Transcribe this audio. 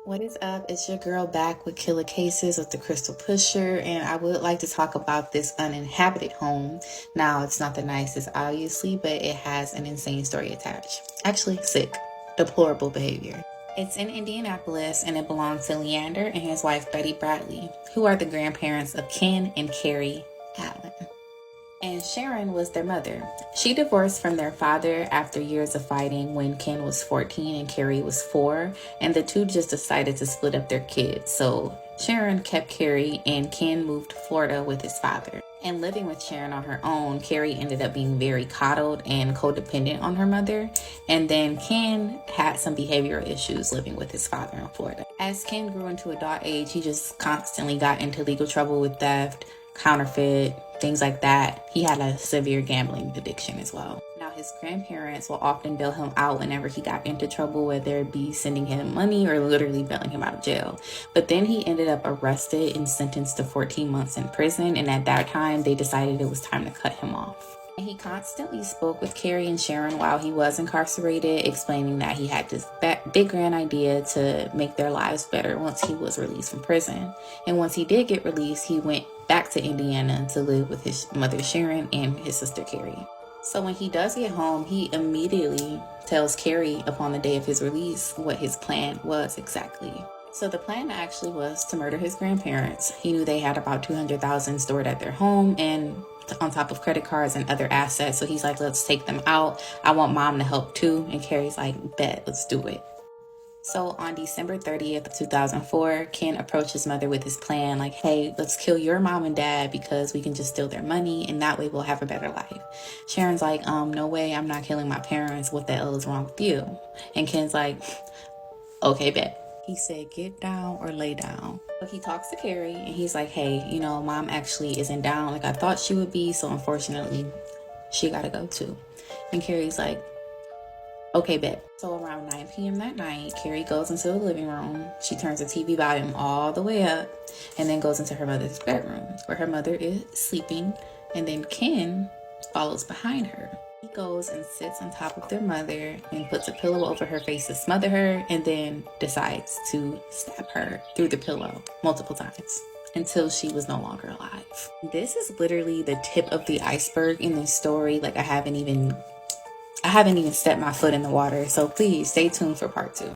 What is up? It's your girl back with Killer Cases with the Crystal Pusher, and I would like to talk about this uninhabited home. Now, it's not the nicest, obviously, but it has an insane story attached. Actually, sick, deplorable behavior. It's in Indianapolis, and it belongs to Leander and his wife Betty Bradley, who are the grandparents of Ken and Carrie Allen. And Sharon was their mother. She divorced from their father after years of fighting when Ken was 14 and Carrie was 4, and the two just decided to split up their kids. So Sharon kept Carrie and Ken moved to Florida with his father. And living with Sharon on her own, Carrie ended up being very coddled and codependent on her mother. And then Ken had some behavioral issues living with his father in Florida. As Ken grew into adult age, he just constantly got into legal trouble with theft, counterfeit, things like that. He had a severe gambling addiction as well. Now, his grandparents will often bail him out whenever he got into trouble, whether it be sending him money or literally bailing him out of jail. But then he ended up arrested and sentenced to 14 months in prison, and at that time, they decided it was time to cut him off. And he constantly spoke with Carrie and Sharon while he was incarcerated, explaining that he had this big grand idea to make their lives better once he was released from prison. And once he did get released, he went back to Indiana to live with his mother Sharon and his sister Carrie. So when he does get home, he immediately tells Carrie upon the day of his release what his plan was exactly. So the plan actually was to murder his grandparents. He knew they had about $200,000 stored at their home and on top of credit cards and other assets. So he's like, let's take them out. I want mom to help too. And Carrie's like, bet, let's do it. So on December 30th, 2004, Ken approached his mother with his plan, like, hey, let's kill your mom and dad because we can just steal their money and that way we'll have a better life. Sharon's like, no way, I'm not killing my parents. What the hell is wrong with you? And Ken's like, okay, bet. He said, get down or lay down. But he talks to Carrie and he's like, hey, mom actually isn't down like I thought she would be. So unfortunately, she got to go too. And Carrie's like, okay, bet. So around 9 p.m. that night, Carrie goes into the living room. She turns the TV volume all the way up and then goes into her mother's bedroom where her mother is sleeping. And then Ken follows behind her. He goes and sits on top of their mother and puts a pillow over her face to smother her and then decides to stab her through the pillow multiple times until she was no longer alive. This is literally the tip of the iceberg in this story. Like I haven't even stepped my foot in the water. So please stay tuned for part 2.